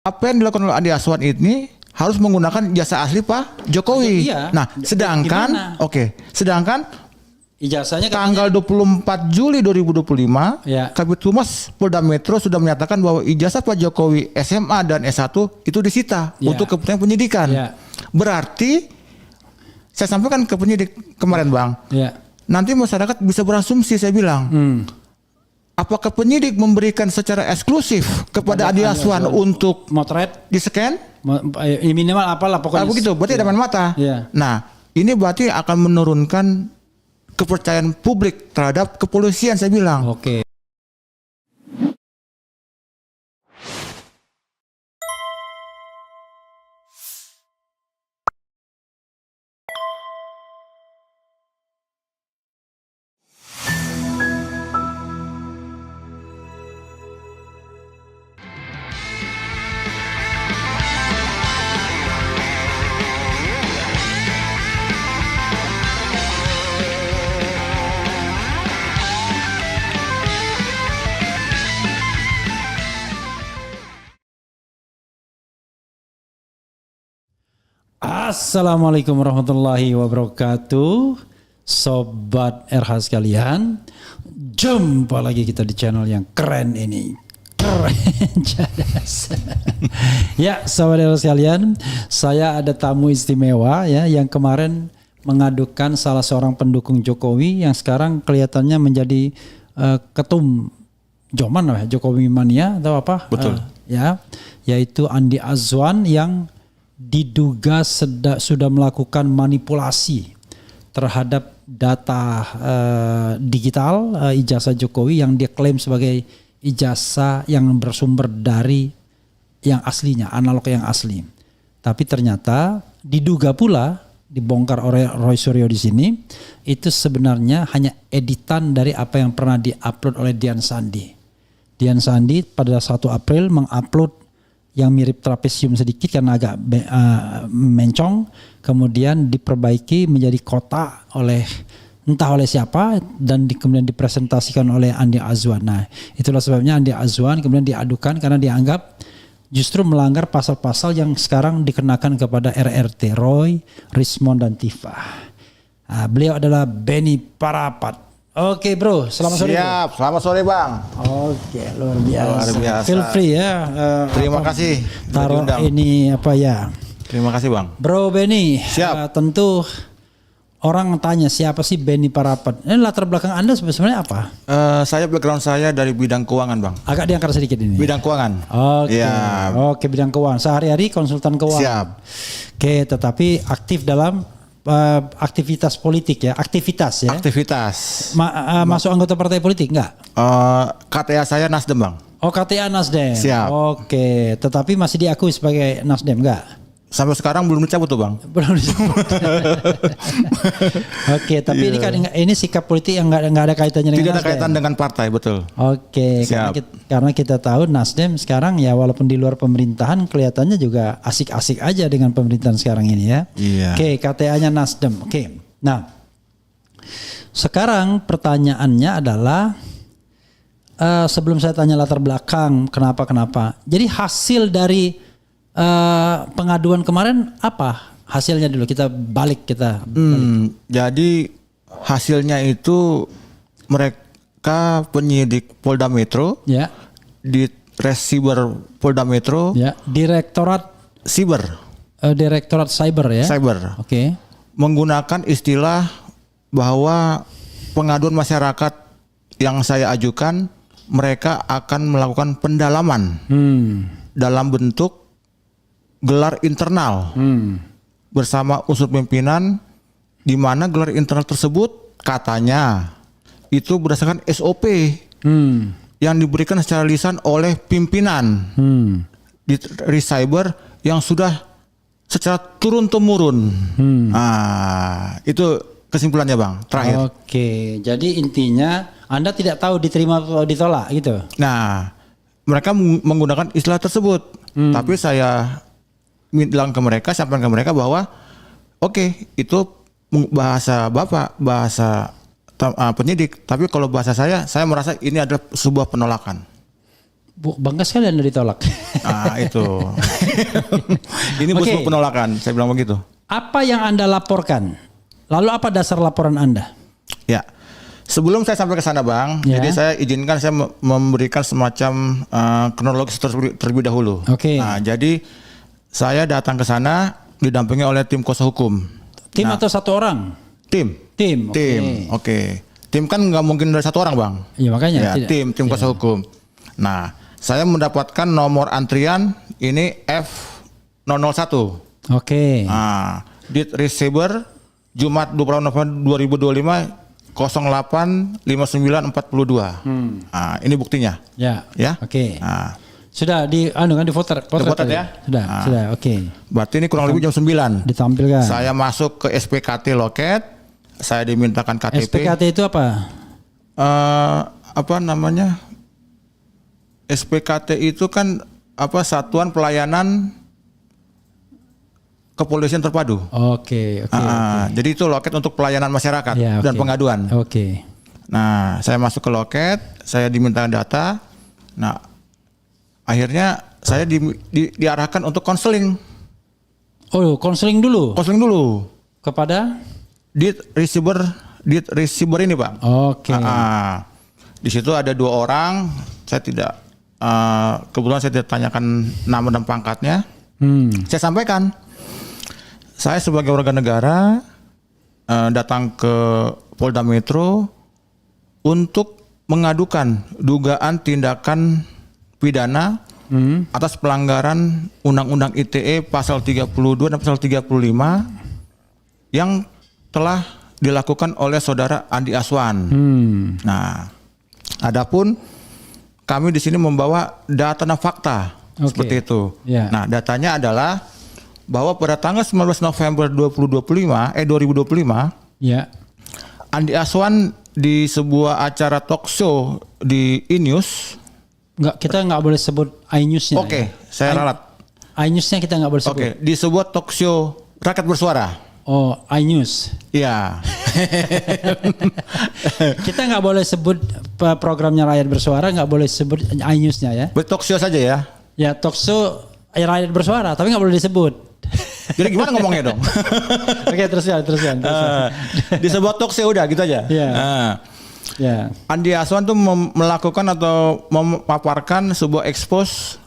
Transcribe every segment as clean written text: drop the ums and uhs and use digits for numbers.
apa yang dilakukan oleh Andi Aswan ini harus menggunakan jasa asli Pak Jokowi. Iya. Nah, sedangkan sedangkan ijazahnya tanggal 24 Juli 2025, ya. Kabid Humas Polda Metro sudah menyatakan bahwa ijazah Pak Jokowi SMA dan S1 itu disita untuk kepentingan penyidikan. Ya. Berarti saya sampaikan ke penyidik kemarin Bang. Ya. Nanti masyarakat bisa berasumsi, saya bilang. Apakah penyidik memberikan secara eksklusif kepada Andi Aswan untuk motret di-scan? Minimal apalah pokoknya. Begitu, berarti ada main mata. Ya. Nah, ini berarti akan menurunkan kepercayaan publik terhadap kepolisian, saya bilang. Oke. Assalamualaikum warahmatullahi wabarakatuh. Sobat RH sekalian, jumpa lagi kita di channel yang keren ini. Keren jadas. Ya, sobat RH sekalian, saya ada tamu istimewa ya yang kemarin mengadukan salah seorang pendukung Jokowi yang sekarang kelihatannya menjadi ketum Joman Jokowi mania atau apa? Betul. Yaitu Andi Azwan yang diduga sudah melakukan manipulasi terhadap data digital ijazah Jokowi yang dia klaim sebagai ijazah yang bersumber dari yang aslinya, analog yang asli. Tapi ternyata diduga pula dibongkar oleh Roy Suryo di sini itu sebenarnya hanya editan dari apa yang pernah diupload oleh Dian Sandi. Dian Sandi pada 1 April mengupload yang mirip trapesium sedikit karena agak mencong, kemudian diperbaiki menjadi kotak oleh entah oleh siapa dan kemudian dipresentasikan oleh Andi Azwan. Nah, itulah sebabnya Andi Azwan kemudian diadukan karena dianggap justru melanggar pasal-pasal yang sekarang dikenakan kepada RRT, Roy, Rismond dan Tifa. Nah, beliau adalah Benny Parapat. Oke bro, selamat sore. Siap, bro. selamat sore Bang. Oke, luar biasa. Luar biasa. Feel free ya. Terima kasih. Taruh ini apa ya. Terima kasih Bang. Bro Benny, siap. Tentu orang tanya siapa sih Benny Parapat. Ini latar belakang Anda sebenarnya apa? Background saya dari bidang keuangan Bang. Agak diangkat sedikit ini. Bidang keuangan. Oke. Ya. Oke, bidang keuangan. Sehari-hari konsultan keuangan. Siap. Oke, tetapi aktif dalam aktivitas politik ya, aktivitas ya. Aktivitas. Masuk anggota partai politik enggak? KTA saya Nasdem Bang. Oh, KTA Nasdem. Siap. Oke, tetapi masih diakui sebagai Nasdem enggak? Sampai sekarang belum dicabut tuh Bang. Belum dicabut. Oke, tapi ini kan ini sikap politik yang nggak ada kaitannya dengan Tidak ada Nasdem. kaitan dengan partai, betul. Oke, karena kita tahu Nasdem sekarang ya walaupun di luar pemerintahan kelihatannya juga asik-asik aja dengan pemerintahan sekarang ini ya. Iya. Oke, KTA-nya Nasdem. Oke. Nah, sekarang pertanyaannya adalah sebelum saya tanya latar belakang kenapa. Jadi hasil dari pengaduan kemarin apa hasilnya dulu kita balik. Jadi hasilnya itu mereka penyidik Polda Metro ya di Resiber Polda Metro ya Direktorat Cyber ya Oke. Menggunakan istilah bahwa pengaduan masyarakat yang saya ajukan mereka akan melakukan pendalaman dalam bentuk gelar internal bersama unsur pimpinan, di mana gelar internal tersebut katanya itu berdasarkan SOP yang diberikan secara lisan oleh pimpinan di Cyber yang sudah secara turun-temurun. Itu kesimpulannya Bang, terakhir. Oke, jadi intinya Anda tidak tahu diterima atau ditolak gitu? Nah, mereka menggunakan istilah tersebut, tapi saya bilang ke mereka, sampaikan ke mereka bahwa oke, itu bahasa Bapak, bahasa penyidik, tapi kalau bahasa saya merasa ini adalah sebuah penolakan. Bangga sekali Anda ditolak. Nah itu. Ini bus Oke. penolakan, saya bilang begitu. Apa yang Anda laporkan? Lalu apa dasar laporan Anda? Ya. Sebelum saya sampai ke sana Bang, Ya. jadi saya izinkan saya memberikan semacam kronologis terlebih dahulu. Oke. Nah, jadi saya datang ke sana didampingi oleh tim kuasa hukum. Tim atau satu orang? Tim. Tim. Oke. Tim. Oke. Tim kan nggak mungkin dari satu orang Bang. Ya makanya. Ya, tidak. tim kuasa hukum. Nah, saya mendapatkan nomor antrian ini F001. Oke. Nah, Dit Receiver Jumat 20 November 2025 085942. Nah, ini buktinya. Ya. Ya. Oke. Nah, Sudah di potret Dipotret tadi? ya? Sudah, Ah. sudah. Oke. berarti ini kurang lebih jam 9. Ditampilkan. Saya masuk ke SPKT loket, saya dimintakan KTP. SPKT itu apa? Apa namanya? SPKT itu kan apa Satuan Pelayanan Kepolisian Terpadu. Oke. Jadi itu loket untuk pelayanan masyarakat Ya, dan oke. pengaduan. Oke. Nah, saya masuk ke loket, saya diminta data. Nah, akhirnya saya diarahkan untuk konseling. Oh, konseling dulu Konseling dulu. kepada? Dit receiver ini, Pak. Oke. Di situ ada 2 orang. Saya tidak kebetulan saya tidak tanyakan nama dan pangkatnya. Saya sampaikan, saya sebagai warga negara datang ke Polda Metro untuk mengadukan dugaan tindakan pidana atas pelanggaran Undang-Undang ITE pasal 32 dan pasal 35 yang telah dilakukan oleh saudara Andi Aswan. Nah, adapun kami di sini membawa data dan fakta seperti itu. Ya. Nah, datanya adalah bahwa pada tanggal 19 November 2025, Ya. Andi Aswan di sebuah acara talk show di iNews. Kita nggak boleh sebut iNews-nya. Oke, saya ralat. iNews-nya kita nggak boleh sebut. Oke, di sebuah talk show Rakyat Bersuara. Oh, iNews. Iya. Kita nggak boleh sebut programnya Rakyat Bersuara, nggak boleh sebut iNews-nya ya. Talk show saja ya. Ya, talk show Rakyat Bersuara, tapi nggak boleh disebut. Jadi gimana ngomongnya dong? Oke, teruskan. Di sebuah talk show udah gitu aja. Iya. Ya. Andi Aswan tuh melakukan atau memaparkan sebuah expose.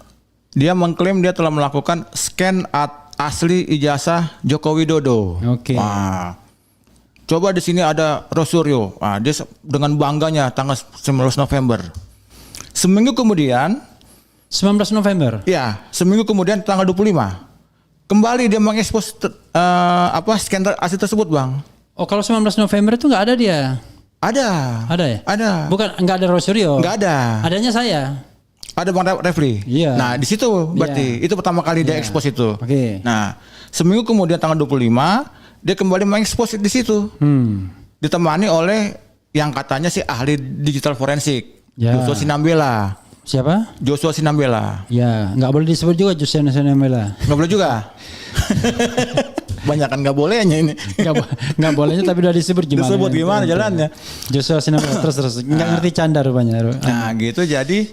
Dia mengklaim dia telah melakukan scan asli ijazah Joko Widodo. Oke. Wah. Coba di sini ada Rosario. Nah, dia dengan bangganya tanggal 19 November. Seminggu kemudian, 19 November. ya, seminggu kemudian tanggal 25. Kembali dia mengekspos scan asli tersebut, Bang. Oh, kalau 19 November itu nggak ada dia. Ada. Ada ya? Ada. Bukan, nggak ada Rosario. Nggak ada. Adanya saya. Ada Bang Refli. Iya. Nah, di situ berarti itu pertama kali dia Iya. ekspos itu. Oke. Nah, seminggu kemudian tanggal 25 dia kembali mengekspos di situ. Ditemani oleh yang katanya sih ahli digital forensik, Ya. Joshua Sinambela. Siapa? Joshua Sinambela. Ya, nggak boleh disebut juga Jusena Senamela. Nggak boleh juga. Banyak kan nggak bolehnya ini. Nggak bolehnya tapi udah disebut gimana? Disebut gimana jalannya? Joshua Sinamela terus nggak ngerti canda rupanya. Nah, gitu jadi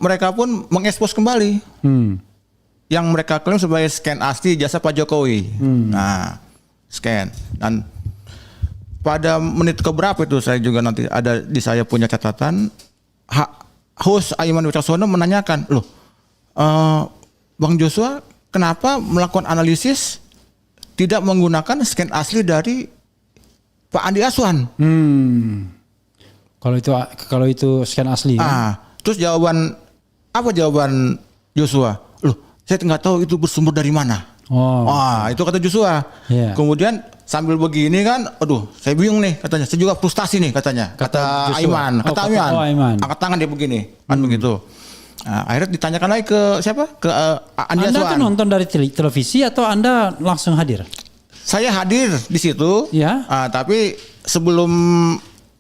mereka pun mengekspos kembali. Yang mereka klaim sebagai scan asli jasa Pak Jokowi. Nah, scan. Dan pada menit keberapa itu saya juga nanti ada di saya punya catatan. Host Aiman Wicaksono menanyakan, loh, Bang Joshua kenapa melakukan analisis tidak menggunakan scan asli dari Pak Andi Aswan? Kalau itu scan asli. Kan? Terus jawaban Joshua? Loh, saya nggak tahu itu bersumber dari mana. Itu kata Joshua. Yeah. Kemudian sambil begini kan, aduh, saya bingung nih katanya. Saya juga frustasi nih katanya. Kata Aiman. Aiman. Angkat tangan dia begini, kan begitu. Nah, akhirnya ditanyakan lagi ke siapa? Ke Andi Anda Aswan. tuh nonton dari televisi atau Anda langsung hadir? Saya hadir di situ. Ya. Tapi sebelum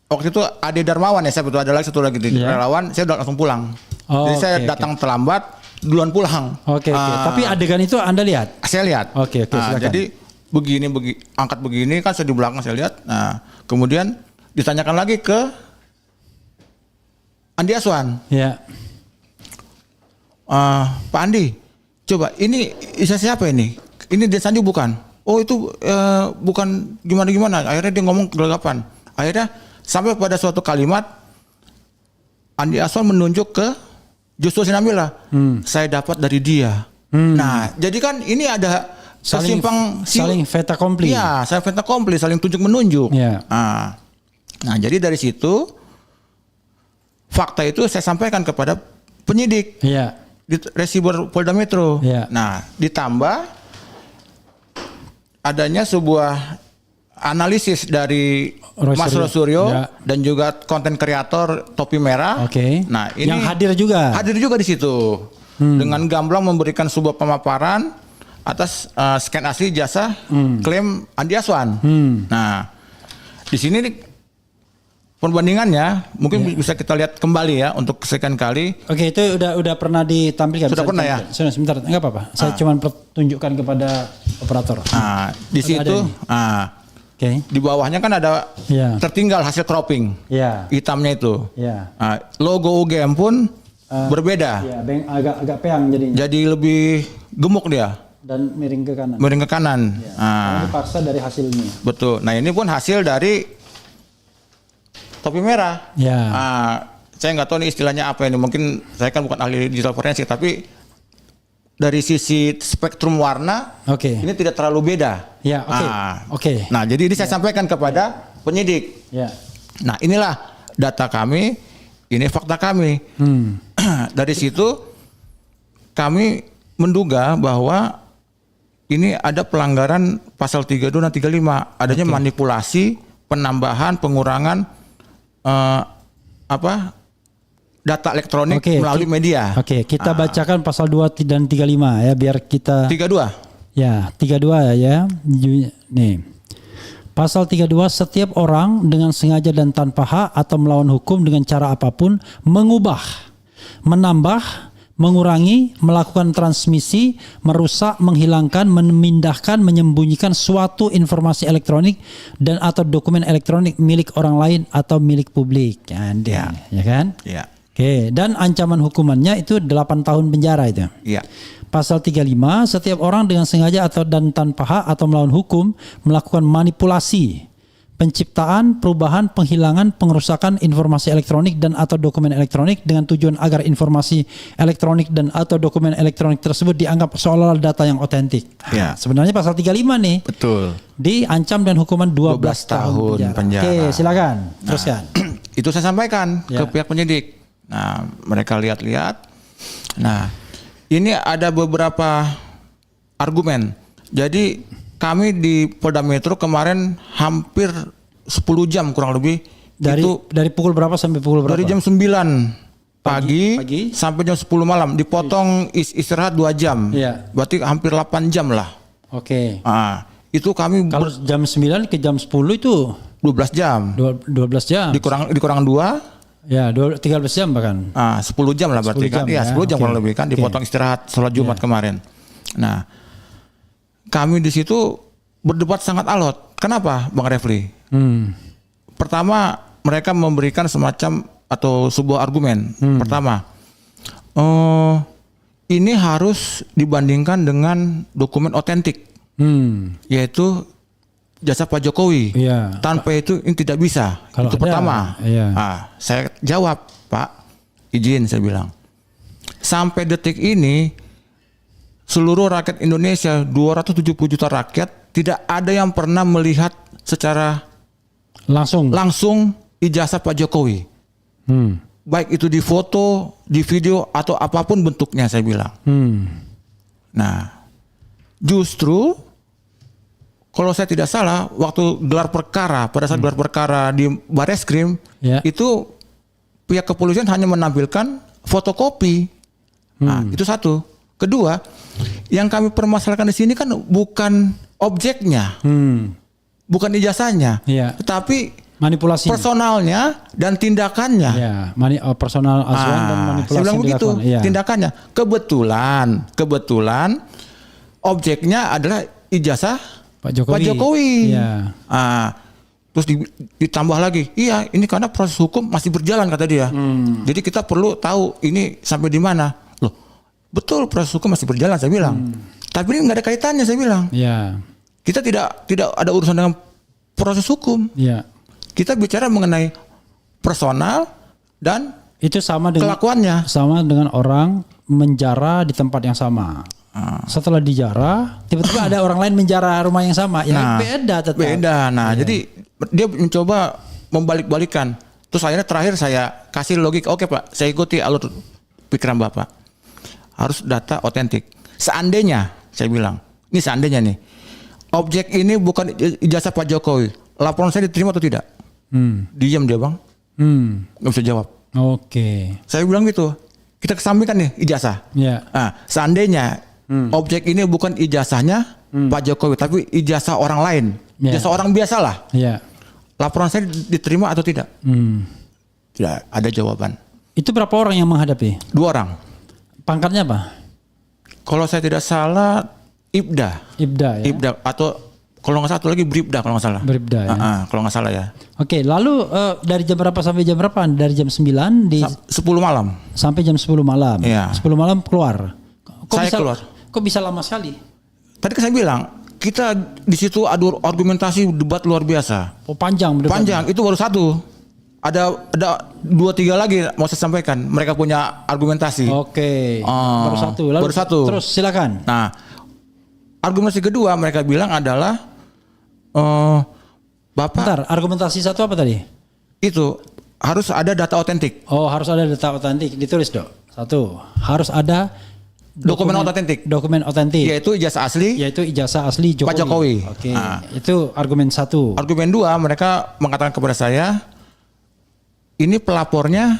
waktu itu Ade Darmawan ya, saya betul ada lagi satu lagi relawan, saya udah langsung pulang. Jadi saya datang terlambat, duluan pulang. Oke. Tapi adegan itu Anda lihat? Saya lihat. Oke, silakan. Jadi begini, angkat begini kan saya di belakang saya lihat. Nah, kemudian ditanyakan lagi ke Andi Aswan. Ya. Pak Andi, coba ini ijazah siapa ini? Ini Ded Sandi bukan? Oh itu bukan gimana-gimana. Akhirnya dia ngomong gelagapan. Akhirnya sampai pada suatu kalimat Andi Aswan menunjuk ke Joshua Sinambela. Saya dapat dari dia. Nah, jadi kan ini ada saling fait accompli. Iya, saling fait accompli, saling tunjuk menunjuk. Ya. Nah, jadi dari situ fakta itu saya sampaikan kepada penyidik. Iya. Di Resiber Polda Metro. Ya. Nah, ditambah adanya sebuah analisis dari Mas Rosuryo ya. dan juga konten kreator Topi Merah. Oke. Nah, ini yang hadir juga. Hadir juga di situ. Dengan gamblang memberikan sebuah pemaparan atas scan asli jasa klaim Andi Aswan. Nah, di sini nih, perbandingannya mungkin bisa kita lihat kembali ya untuk sekian kali. Oke, itu udah pernah ditampilkan. Sudah pernah ya? Sudah, sebentar, enggak apa-apa. Saya cuma tunjukkan kepada operator. Di situ, di bawahnya kan ada tertinggal hasil cropping. Hitamnya itu. Logo UGM pun berbeda. Agak peang jadinya. Jadi lebih gemuk dia. Dan miring ke kanan. Miring ke kanan. Ini dipaksa dari hasilnya. Betul. Nah, ini pun hasil dari Topi Merah. Saya nggak tahu nih istilahnya apa ini. Mungkin saya kan bukan ahli digital forensik, tapi dari sisi spektrum warna, ini tidak terlalu beda. Nah, jadi ini saya sampaikan kepada penyidik. Nah, inilah data kami, ini fakta kami. Dari situ kami menduga bahwa ini ada pelanggaran pasal 32 dan 35, adanya manipulasi, penambahan, pengurangan data elektronik melalui media. Kita bacakan pasal 2 dan 35 ya biar kita 32. Ya, 32 ya. Nih. Pasal 32, setiap orang dengan sengaja dan tanpa hak atau melawan hukum dengan cara apapun mengubah, menambah, mengurangi, melakukan transmisi, merusak, menghilangkan, memindahkan, menyembunyikan suatu informasi elektronik dan atau dokumen elektronik milik orang lain atau milik publik. Ya kan? Oke, dan ancaman hukumannya itu 8 tahun penjara itu. Pasal 35, setiap orang dengan sengaja atau dan tanpa hak atau melawan hukum melakukan manipulasi, penciptaan, perubahan, penghilangan, pengerusakan informasi elektronik dan atau dokumen elektronik dengan tujuan agar informasi elektronik dan atau dokumen elektronik tersebut dianggap seolah-olah data yang otentik. Sebenarnya pasal 35 nih. Betul. Diancam dan hukuman 12 tahun penjara. Oke, silakan. Teruskan. Itu saya sampaikan ke pihak penyidik. Nah, mereka lihat-lihat. Nah, ini ada beberapa argumen. Jadi kami di Polda Metro kemarin hampir 10 jam kurang lebih. Dari pukul berapa sampai pukul berapa? Dari jam 9 pagi sampai jam 10 malam. Dipotong istirahat 2 jam. Berarti hampir 8 jam lah. Itu kami kalau jam 9 ke jam 10 itu 12 jam. 12 jam. Dikurang 2. 13 jam bahkan. 10 jam lah berarti 10 jam, kan. Iya, 10 jam kurang lebih kan dipotong istirahat sholat Jumat kemarin. Nah, kami di situ berdebat sangat alot. Kenapa, Bang Refli? Pertama, mereka memberikan semacam atau sebuah argumen. Pertama, ini harus dibandingkan dengan dokumen otentik, yaitu jasa Pak Jokowi. Tanpa itu ini tidak bisa. Itu pertama. Saya jawab, Pak, izin saya bilang. Sampai detik ini seluruh rakyat Indonesia, 270 juta rakyat, tidak ada yang pernah melihat secara langsung ijazah Pak Jokowi. Baik itu di foto, di video atau apapun bentuknya, saya bilang. Nah, justru kalau saya tidak salah, waktu pada saat gelar perkara di Bareskrim, itu pihak kepolisian hanya menampilkan fotokopi. Nah, itu satu. Kedua, yang kami permasalahkan di sini kan bukan objeknya, bukan ijazahnya, tetapi manipulasi personalnya dan tindakannya. Personal Aswan dan manipulasi. Saya bilang begitu, tindakannya. Kebetulan objeknya adalah ijazah Pak Jokowi. Terus ditambah lagi, iya ini karena proses hukum masih berjalan kata dia. Jadi kita perlu tahu ini sampai di mana. Loh, betul proses hukum masih berjalan saya bilang. Tapi ini nggak ada kaitannya saya bilang. Ya. Kita tidak ada urusan dengan proses hukum. Ya. Kita bicara mengenai personal dan Itu sama dengan kelakuannya. sama dengan orang menjara di tempat yang sama. Setelah dijara, tiba-tiba ada orang lain menjara rumah yang sama. Ya beda tetap. Beda. Nah, jadi dia mencoba membalik-balikan. Terus akhirnya terakhir saya kasih logika, oke Pak, saya ikuti alur pikiran Bapak. Harus data otentik. Seandainya, saya bilang, ini seandainya nih, objek ini bukan ijazah Pak Jokowi, laporan saya diterima atau tidak? Diam dia Bang, nggak bisa jawab. Oke. Saya bilang gitu, kita kesampingkan nih ijazah. Ya. Nah, seandainya objek ini bukan ijazahnya Pak Jokowi, tapi ijazah orang lain, ijazah orang biasa lah. Ya. Laporan saya diterima atau tidak? Tidak ada jawaban. Itu berapa orang yang menghadapi? 2 orang. Pangkatnya apa? Kalau saya tidak salah, Ibda. Ibda ya. Ibda atau kalau nggak satu lagi Bribda kalau nggak salah. Bribda ya. Kalau nggak salah ya. Oke, lalu dari jam berapa sampai jam berapa? Dari jam 9 di 10 malam. sampai jam 10 malam. Iya. 10 malam keluar. Saya keluar. Kok bisa lama sekali? Tadi kan saya bilang, kita di situ adu argumentasi debat luar biasa. Oh, panjang debatnya. Panjang, itu baru satu. Ada 2-3 lagi mau saya sampaikan. Mereka punya argumentasi. Oke. Baru satu. Lalu baru satu. Terus silakan. Nah, argumentasi kedua mereka bilang adalah Bapak Bentar, argumentasi satu apa tadi? itu harus ada data otentik. Oh, harus ada data otentik. Ditulis, Dok. Satu, harus ada Dokumen otentik. Dokumen otentik. Yaitu ijazah asli Yaitu ijazah asli Jokowi. Pak Jokowi. Oke. Itu argumen satu. Argumen 2 mereka mengatakan kepada saya, ini pelapornya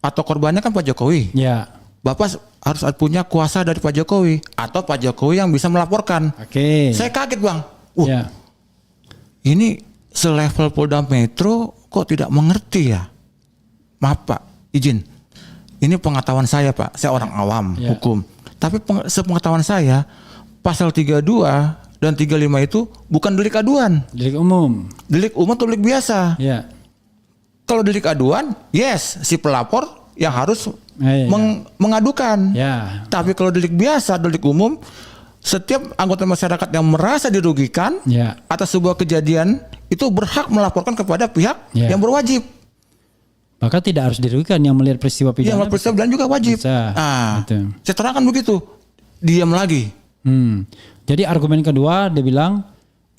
atau korbannya kan Pak Jokowi. Ya. Bapak harus punya kuasa dari Pak Jokowi atau Pak Jokowi yang bisa melaporkan. Oke. Saya kaget Bang. Ya. Ini selevel Polda Metro kok tidak mengerti ya? Maaf Pak, izin. Ini pengetahuan saya Pak, saya orang awam hukum. Tapi sepengetahuan saya, pasal 32 dan 35 itu bukan delik aduan. Delik umum. Delik umum atau delik biasa. Ya. Kalau delik aduan, yes, si pelapor yang harus mengadukan. Ya. Tapi kalau delik biasa, delik umum, setiap anggota masyarakat yang merasa dirugikan atas sebuah kejadian itu berhak melaporkan kepada pihak yang berwajib. Maka tidak harus dirugikan yang melihat peristiwa pidana. Yang melihat peristiwa pidana juga wajib. Saya terangkan begitu. Diam lagi. Jadi argumen kedua dia bilang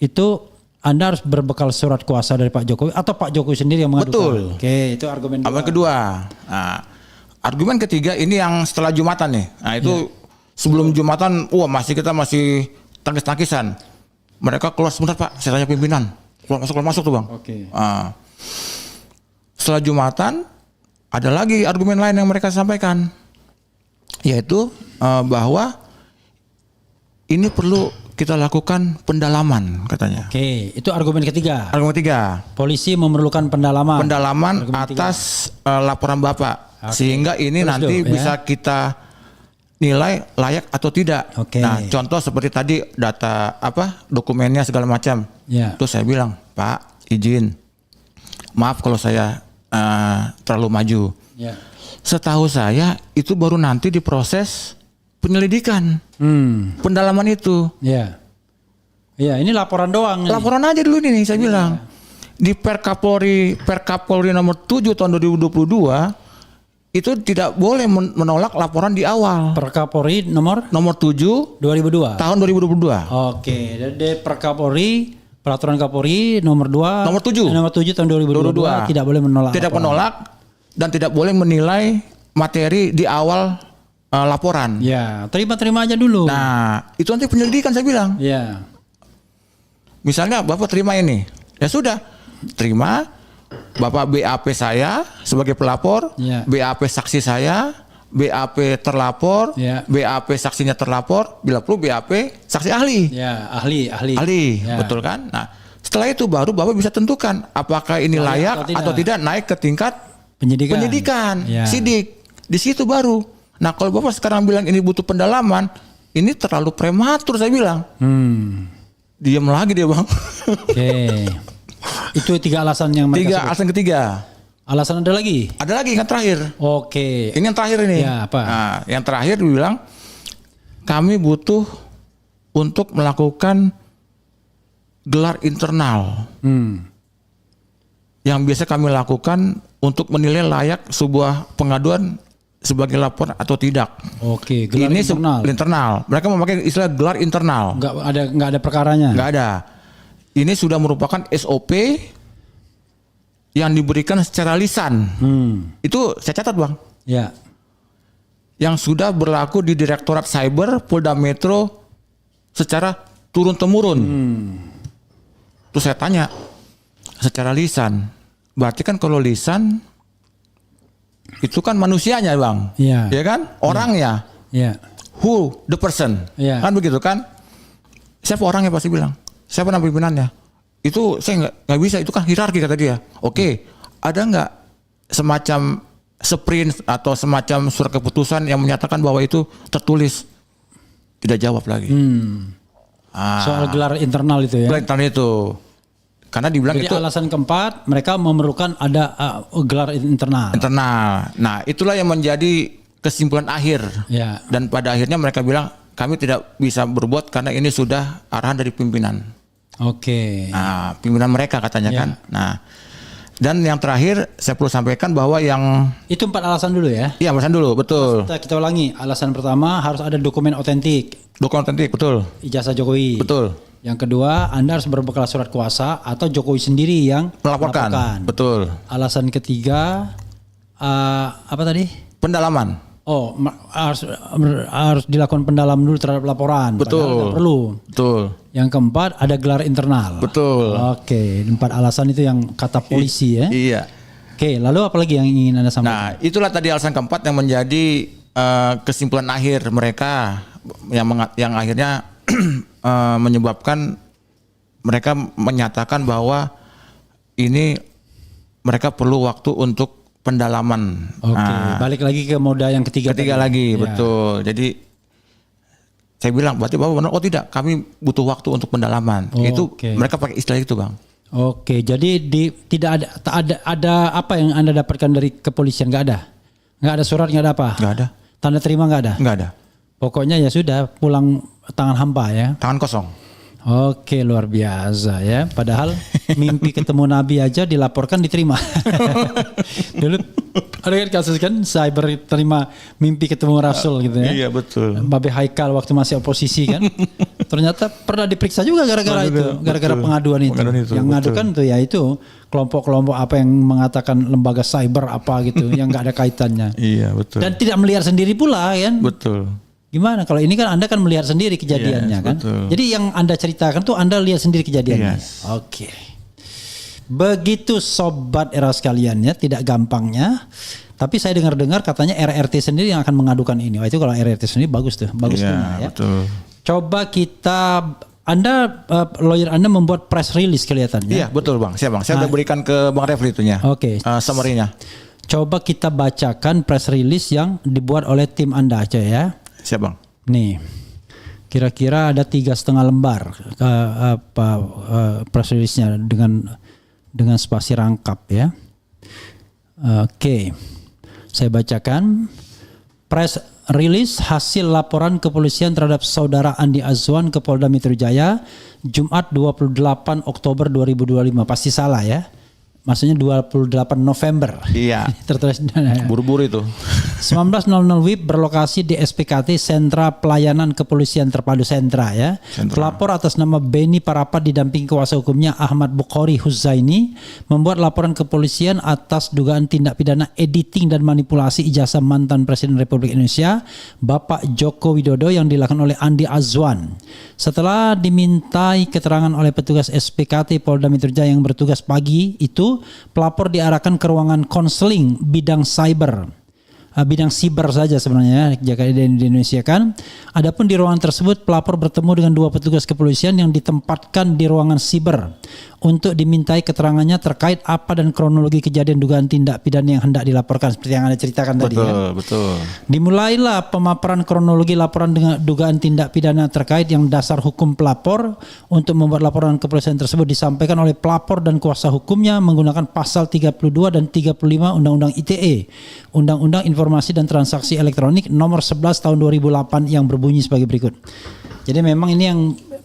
itu Anda harus berbekal surat kuasa dari Pak Jokowi atau Pak Jokowi sendiri yang mengadukan. Betul. Oke, itu argumen kedua. Nah, argumen ketiga ini yang setelah Jumatan nih. Nah, itu sebelum Jumatan, kita masih tangkis-tangkisan. Mereka keluar sebentar Pak, saya tanya pimpinan. Keluar masuk tuh Bang. Oke. Setelah Jumatan, ada lagi argumen lain yang mereka sampaikan. Yaitu bahwa ini perlu kita lakukan pendalaman katanya. Oke, itu argumen ketiga. Argumen ketiga. Polisi memerlukan pendalaman. Pendalaman atas laporan Bapak. Sehingga ini nanti bisa kita nilai layak atau tidak. Nah, contoh seperti tadi data dokumennya segala macam. Terus saya bilang, Pak, izin. Maaf kalau saya terlalu maju. Setahu saya itu baru nanti diproses penyelidikan. Pendalaman itu. Iya, ini laporan doang. Laporan aja dulu nih saya bilang. Di Perkapolri nomor 7 tahun 2022 itu tidak boleh menolak laporan di awal. Perkapolri nomor 7 2002. Tahun 2022. Oke, dari Perkapolri Peraturan Kapolri nomor 7 tahun 2022 tidak boleh menolak. Tidak menolak dan tidak boleh menilai materi di awal laporan. Ya, terima aja dulu. Nah, itu nanti penyelidikan saya bilang. Ya. Misalnya Bapak terima ini. Ya sudah, terima. Bapak BAP saya sebagai pelapor, BAP saksi saya, BAP terlapor, BAP saksinya terlapor, bila perlu BAP saksi ahli. Ya, ahli. Betul kan? Nah, setelah itu baru Bapak bisa tentukan apakah ini layak atau tidak naik ke tingkat penyidikan, sidik. Di situ baru. Nah, kalau Bapak sekarang bilang ini butuh pendalaman, ini terlalu prematur saya bilang. Diam lagi dia Bang. Oke. Itu 3 alasan yang mereka sebut. Alasan ketiga. Alasan ada lagi? Ada lagi yang terakhir. Oke. Ini yang terakhir ini. Ya, apa? Nah, yang terakhir dibilang kami butuh untuk melakukan gelar internal. Yang biasa kami lakukan untuk menilai layak sebuah pengaduan sebagai laporan atau tidak. Oke, gelar ini internal. Internal. Mereka memakai istilah gelar internal. Nggak ada perkaranya. Nggak ada. Ini sudah merupakan SOP yang diberikan secara lisan. Itu saya catat, Bang. Ya. Yang sudah berlaku di Direktorat Cyber Polda Metro secara turun-temurun. Terus saya tanya, secara lisan. Berarti kan kalau lisan itu kan manusianya, Bang. Iya. Ya kan? Orangnya. Ya. Who the person. Iya. Kan begitu kan? Siapa orangnya pasti bilang. Siapa nama pimpinannya? Itu saya nggak bisa, itu kan hierarki kata dia. Oke, ada nggak semacam sprint atau semacam surat keputusan yang menyatakan bahwa itu tertulis? Tidak jawab lagi. Soal gelar internal itu ya. Gelar internal itu, karena dibilang Jadi itu alasan keempat, mereka memerlukan ada gelar internal. internal. Nah, itulah yang menjadi kesimpulan akhir. Ya. Dan pada akhirnya mereka bilang kami tidak bisa berbuat karena ini sudah arahan dari pimpinan. Oke. Nah, pimpinan mereka katanya Ya. kan. Nah, dan yang terakhir saya perlu sampaikan bahwa yang Itu 4 alasan dulu ya. iya alasan dulu, betul. Kita ulangi. Alasan pertama harus ada dokumen otentik, Dokumen otentik, betul. ijazah Jokowi. Betul. Yang kedua, Anda harus berbekal surat kuasa atau Jokowi sendiri yang Melaporkan. Betul. Alasan ketiga, apa tadi? Pendalaman. Oh, harus dilakukan pendalaman dulu terhadap laporan. Padahal Betul. nggak perlu. Betul. Yang keempat, ada gelar internal. Betul. Oke, 4 alasan itu yang kata polisi ya. Iya. Oke, lalu apa lagi yang ingin Anda sampaikan? Nah, itulah tadi alasan keempat yang menjadi kesimpulan akhir mereka yang akhirnya menyebabkan mereka menyatakan bahwa ini mereka perlu waktu untuk pendalaman. Oke, balik lagi ke moda yang ketiga. Ketiga lagi, Ya. betul. Jadi saya bilang berarti Bapak benar, oh tidak, kami butuh waktu untuk pendalaman. Itu Oke. mereka pakai istilah itu, Bang. Oke, jadi tidak ada apa yang Anda dapatkan dari kepolisian? Nggak ada surat, nggak ada apa? Nggak ada. Tanda terima nggak ada? Nggak ada. Pokoknya ya sudah, pulang tangan hampa ya. Tangan kosong. Oke, luar biasa ya. Padahal mimpi ketemu Nabi aja dilaporkan diterima. Dulu ada kan kasus kan cyber terima mimpi ketemu Rasul gitu ya. Iya, betul. Babe Haikal waktu masih oposisi kan. Ternyata pernah diperiksa juga gara-gara itu, gara-gara pengaduan itu. Yang mengadukan tuh ya itu kelompok-kelompok apa yang mengatakan lembaga cyber apa gitu yang nggak ada kaitannya. Iya, betul. Dan tidak melihat sendiri pula kan. Betul. Gimana kalau ini kan Anda kan melihat sendiri kejadiannya Yes, kan. betul. Jadi yang Anda ceritakan tuh Anda lihat sendiri kejadiannya. Yes. Oke. Begitu sobat era sekalian ya, tidak gampangnya. Tapi saya dengar-dengar katanya RRT sendiri yang akan mengadukan ini. Wah, itu kalau RRT sendiri bagus tuh, bagus Iya, punya, ya. betul. Coba Anda lawyer Anda membuat press release kelihatannya. Iya, betul, Bang. Siap, Bang. Saya udah berikan ke Bang Refli itunya. Oke. Summary-nya. Coba kita bacakan press release yang dibuat oleh tim Anda aja ya. Siap, Bang. Nih, kira-kira ada 3,5 lembar press release-nya dengan spasi rangkap ya. Oke, saya bacakan press release hasil laporan kepolisian terhadap saudara Andi Azwan ke Polda Metro Jaya Jumat 28 Oktober 2025. Pasti salah ya. Maksudnya 28 November. Iya. Tertulis Buru-buru itu. 19.00 WIB berlokasi di SPKT Sentra Pelayanan Kepolisian Terpadu Sentra ya. Pelapor atas nama Beni Parapat didampingi kuasa hukumnya Ahmad Bukhari Huzaini membuat laporan kepolisian atas dugaan tindak pidana editing dan manipulasi ijazah mantan Presiden Republik Indonesia Bapak Joko Widodo yang dilakukan oleh Andi Azwan. Setelah dimintai keterangan oleh petugas SPKT Polda Metro Jaya yang bertugas pagi itu, pelapor diarahkan ke ruangan konseling bidang cyber. Bidang siber saja sebenarnya jika di Indonesia kan. Adapun di ruangan tersebut pelapor bertemu dengan 2 petugas kepolisian yang ditempatkan di ruangan siber. untuk dimintai keterangannya terkait apa dan kronologi kejadian dugaan tindak pidana yang hendak dilaporkan seperti yang Anda ceritakan tadi ya. Betul. Dimulailah pemaparan kronologi laporan dengan dugaan tindak pidana terkait yang dasar hukum pelapor. Untuk membuat laporan kepolisian tersebut disampaikan oleh pelapor dan kuasa hukumnya menggunakan pasal 32 dan 35 Undang-Undang ITE, Undang-Undang Informasi dan Transaksi Elektronik nomor 11 tahun 2008 yang berbunyi sebagai berikut. Jadi memang ini yang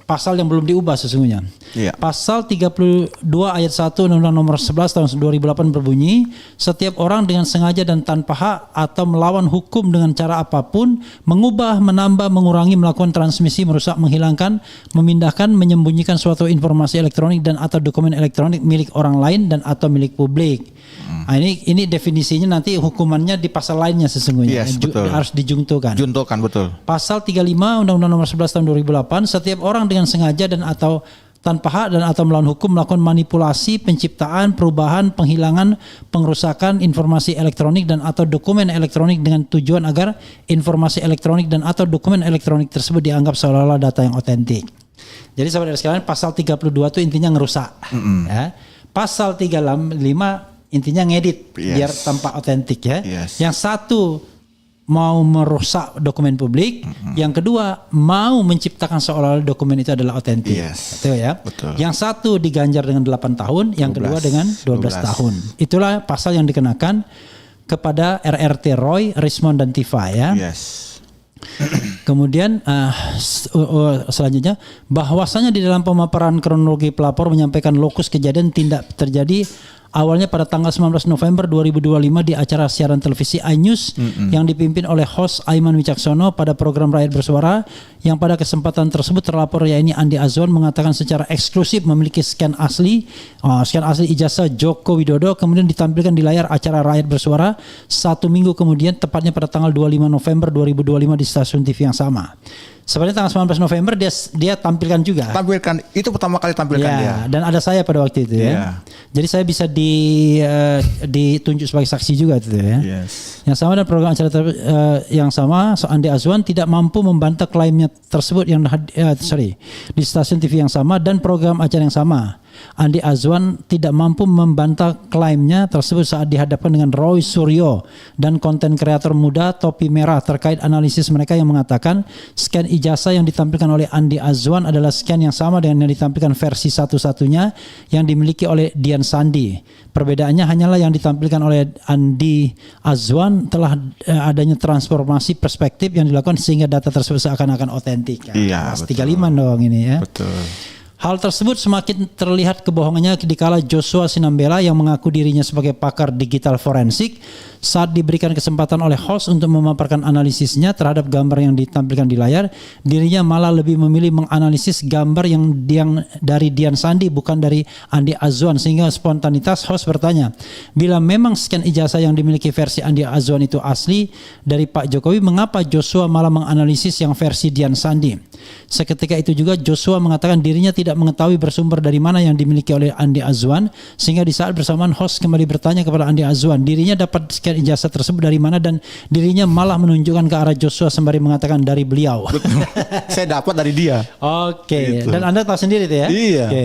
pasal yang belum diubah sesungguhnya. Iya. Pasal 32 ayat 1 Undang-Undang nomor 11 tahun 2008 berbunyi, setiap orang dengan sengaja dan tanpa hak atau melawan hukum dengan cara apapun, mengubah, menambah, mengurangi, melakukan transmisi, merusak, menghilangkan, memindahkan, menyembunyikan suatu informasi elektronik dan atau dokumen elektronik milik orang lain dan atau milik publik. Nah, ini definisinya nanti hukumannya di pasal lainnya sesungguhnya. Yes, betul. Harus dijungtukan. Juntokan, betul. Pasal 35 Undang-Undang nomor 11 tahun 2008, setiap orang dengan sengaja dan atau tanpa hak dan atau melawan hukum melakukan manipulasi, penciptaan, perubahan, penghilangan, pengerusakan informasi elektronik dan atau dokumen elektronik dengan tujuan agar informasi elektronik dan atau dokumen elektronik tersebut dianggap seolah-olah data yang otentik. Jadi saudara sekalian, pasal 32 itu intinya ngerusak. Ya. Pasal 35 intinya ngedit biar tampak otentik ya. Yes. Yang satu mau merusak dokumen publik, yang kedua mau menciptakan seolah-olah dokumen itu adalah otentik. Yes. Betul ya. Betul. Yang satu diganjar dengan 8 tahun, yang kedua dengan 12 tahun. Itulah pasal yang dikenakan kepada RRT Roy, Rismond dan Tifa ya. Yes. Kemudian selanjutnya bahwasanya di dalam pemaparan kronologi pelapor menyampaikan lokus kejadian tindak terjadi awalnya pada tanggal 19 November 2025 di acara siaran televisi iNews yang dipimpin oleh host Aiman Wicaksono pada program Rakyat Bersuara, yang pada kesempatan tersebut terlapor yaitu Andi Azwan mengatakan secara eksklusif memiliki scan asli ijazah Joko Widodo kemudian ditampilkan di layar acara Rakyat Bersuara 1 minggu kemudian, tepatnya pada tanggal 25 November 2025 di stasiun TV yang sama. Sebenarnya tanggal 19 November dia tampilkan juga. Tampilkan, itu pertama kali tampilkan ya, dia. Dan ada saya pada waktu itu ya. Jadi saya bisa ditunjuk sebagai saksi juga itu ya. Yes. Yang sama dan program acara yang sama, Andi Azwan tidak mampu membantah klaimnya tersebut di stasiun TV yang sama dan program acara yang sama. Andi Azwan tidak mampu membantah klaimnya tersebut saat dihadapkan dengan Roy Suryo dan konten kreator muda Topi Merah terkait analisis mereka yang mengatakan scan ijazah yang ditampilkan oleh Andi Azwan adalah scan yang sama dengan yang ditampilkan versi satu-satunya yang dimiliki oleh Dian Sandi. Perbedaannya hanyalah yang ditampilkan oleh Andi Azwan telah adanya transformasi perspektif yang dilakukan sehingga data tersebut seakan-akan otentik. Iya, 35 dong ini ya. Betul. Hal tersebut semakin terlihat kebohongannya dikala Joshua Sinambela yang mengaku dirinya sebagai pakar digital forensik saat diberikan kesempatan oleh host untuk memaparkan analisisnya terhadap gambar yang ditampilkan di layar, dirinya malah lebih memilih menganalisis gambar yang dari Dian Sandi bukan dari Andi Azwan, sehingga spontanitas host bertanya, bila memang scan ijazah yang dimiliki versi Andi Azwan itu asli dari Pak Jokowi, mengapa Joshua malah menganalisis yang versi Dian Sandi? Seketika itu juga Joshua mengatakan dirinya tidak mengetahui bersumber dari mana yang dimiliki oleh Andi Azwan, sehingga di saat bersamaan host kembali bertanya kepada Andi Azwan dirinya dapat scan ijazah tersebut dari mana, dan dirinya malah menunjukkan ke arah Joshua sembari mengatakan dari beliau. Saya dapat dari dia. Oke. Gitu. Dan Anda tahu sendiri itu ya. Iya. Oke.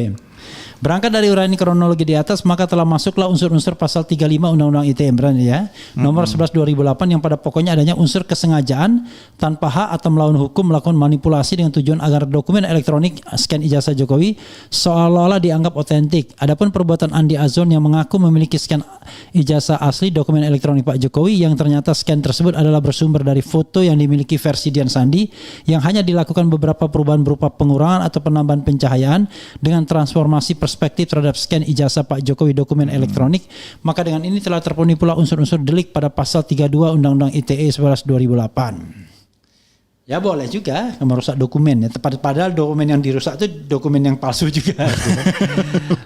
Berangkat dari uraian kronologi di atas, maka telah masuklah unsur-unsur pasal 35 Undang-Undang ITE ya. Nomor 11 2008 yang pada pokoknya adanya unsur kesengajaan tanpa hak atau melawan hukum melakukan manipulasi dengan tujuan agar dokumen elektronik scan ijazah Jokowi seolah-olah dianggap otentik. Adapun perbuatan Andi Azwan yang mengaku memiliki scan ijazah asli dokumen elektronik Pak Jokowi yang ternyata scan tersebut adalah bersumber dari foto yang dimiliki versi Dian Sandi yang hanya dilakukan beberapa perubahan berupa pengurangan atau penambahan pencahayaan dengan transformasi perspektif terhadap scan ijazah Pak Jokowi dokumen elektronik, maka dengan ini telah terpenuhi pula unsur-unsur delik pada pasal 32 Undang-Undang ITE 11 2008. Ya boleh juga merusak dokumen ya, padahal dokumen yang dirusak itu dokumen yang palsu juga.